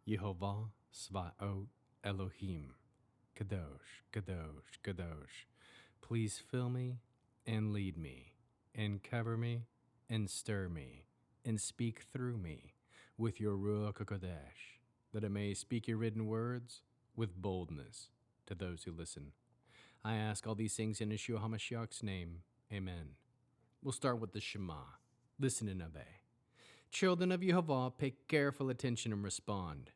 Yehova Svaot Elohim, Kadosh, Kadosh, Kadosh. Please fill me and lead me, and cover me and stir me, and speak through me with your Ruach HaKodesh, that I may speak your written words with boldness to those who listen. I ask all these things in Yeshua HaMashiach's name. Amen. We'll start with the Shema. Listen and obey. Children of Yehovah, pay careful attention and respond.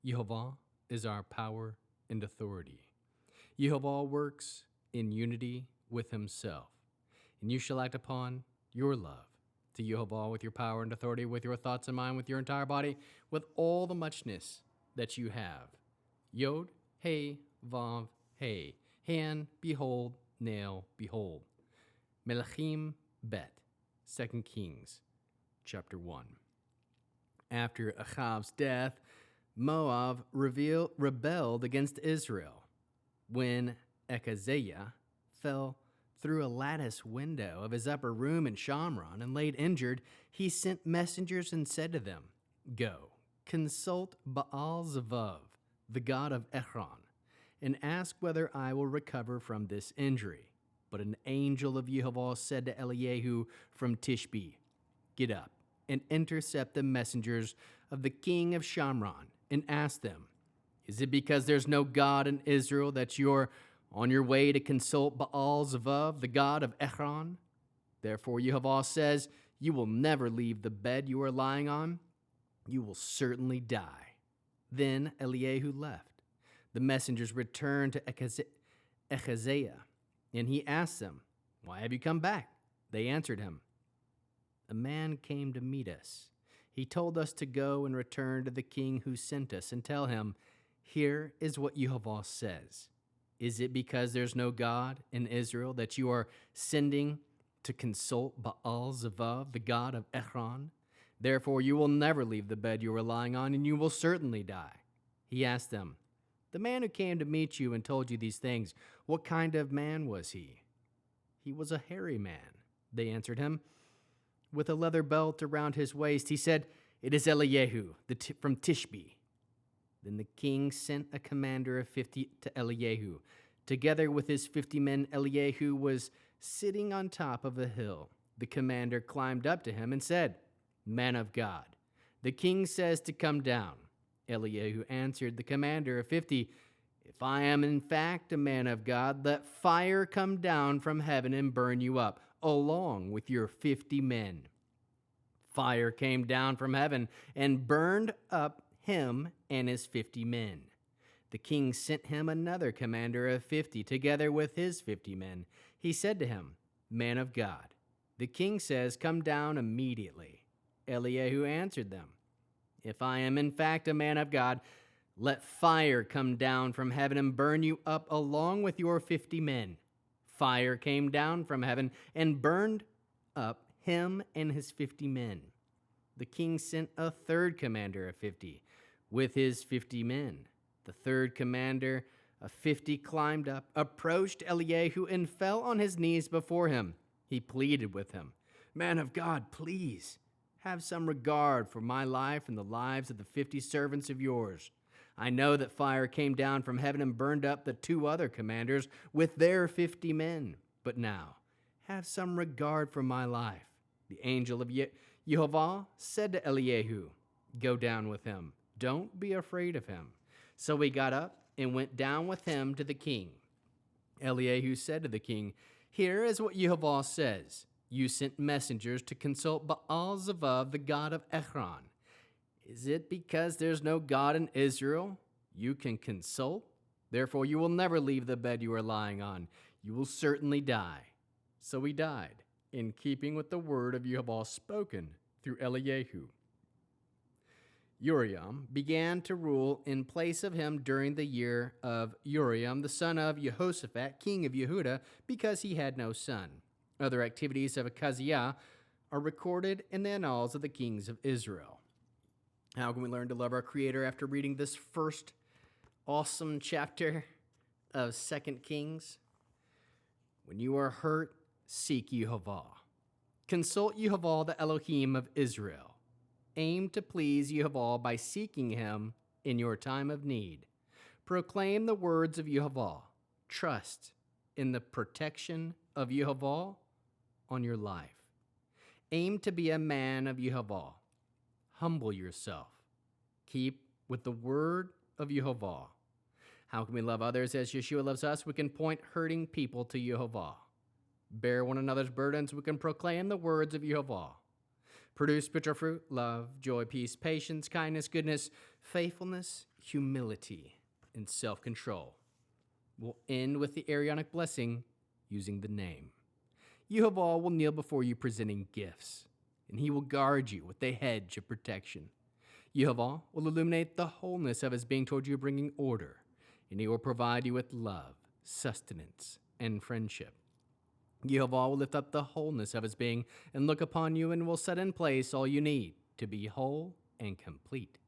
Yehovah is our power and authority. Yehovah works in unity with himself, and you shall act upon your love to Yehovah with your power and authority, with your thoughts and mind, with your entire body, with all the muchness that you have. Yod, Hey, Vav, Hey. Hand, behold, nail, behold. Melachim, Bet. 2 Kings, chapter 1. After Ahab's death, Moab rebelled against Israel. When Ahaziah fell through a lattice window of his upper room in Shamron and laid injured, he sent messengers and said to them, "Go, consult Baal Zevav, the god of Ekron, and ask whether I will recover from this injury." But an angel of Yehovah said to Eliyahu from Tishbe, "Get up and intercept the messengers of the king of Shamron and ask them, is it because there's no God in Israel that you're on your way to consult Baal Zevav, the god of Ekron? Therefore Yehovah says, you will never leave the bed you are lying on. You will certainly die." Then Eliyahu left. The messengers returned to Ahaziah, and he asked them, "Why have you come back?" They answered him, "A man came to meet us. He told us to go and return to the king who sent us and tell him, 'Here is what Yehovah says. Is it because there's no God in Israel that you are sending to consult Baal Zevav, the god of Ekron? Therefore you will never leave the bed you are lying on, and you will certainly die.'" He asked them, "The man who came to meet you and told you these things, what kind of man was he?" "He was a hairy man," they answered him, "with a leather belt around his waist." He said, "It is Eliyahu from Tishbe." Then the king sent a commander of 50 to Eliyahu. Together with his 50 men, Eliyahu was sitting on top of a hill. The commander climbed up to him and said, "Man of God, the king says to come down." Eliyahu answered the commander of 50, "If I am in fact a man of God, let fire come down from heaven and burn you up, along with your 50 men." Fire came down from heaven and burned up him and his 50 men. The king sent him another commander of 50, together with his 50 men. He said to him, "Man of God, the king says, come down immediately." Eliyahu answered them, "If I am in fact a man of God, let fire come down from heaven and burn you up along with your 50 men." Fire came down from heaven and burned up him and his 50 men. The king sent a third commander of 50 with his 50 men. The third commander of 50 climbed up, approached Eliyahu, and fell on his knees before him. He pleaded with him, "Man of God, please have some regard for my life and the lives of the 50 servants of yours. I know that fire came down from heaven and burned up the 2 other commanders with their 50 men. But now, have some regard for my life." The angel of Yehovah said to Eliyahu, "Go down with him. Don't be afraid of him." So he got up and went down with him to the king. Eliyahu said to the king, "Here is what Yehovah says. You sent messengers to consult Baal Zevav, the god of Ekron. Is it because there's no God in Israel you can consult? Therefore you will never leave the bed you are lying on. You will certainly die." So he died, in keeping with the word of Yehovah spoken through Eliyahu. Uriam began to rule in place of him during the year of Uriam, the son of Jehoshaphat, king of Yehuda, because he had no son. Other activities of Ahaziah are recorded in the annals of the kings of Israel. How can we learn to love our Creator after reading this first awesome chapter of 2 Kings? When you are hurt, seek Yehovah. Consult Yehovah, the Elohim of Israel. Aim to please Yehovah by seeking him in your time of need. Proclaim the words of Yehوה. Trust in the protection of Yehوa on your life. Aim to be a man of Yehوa. Humble yourself. Keep with the word of Yehوa. How can we love others as Yeshua loves us? We can point hurting people to Yehوa. Bear one another's burdens. We can proclaim the words of Yehوa. Produce spiritual fruit, love, joy, peace, patience, kindness, goodness, faithfulness, humility, and self-control. We'll end with the Arianic blessing using the name. Yehوa will kneel before you presenting gifts, and he will guard you with a hedge of protection. Yehوa will illuminate the wholeness of his being toward you, bringing order, and he will provide you with love, sustenance, and friendship. Yehوa will lift up the wholeness of his being and look upon you and will set in place all you need to be whole and complete.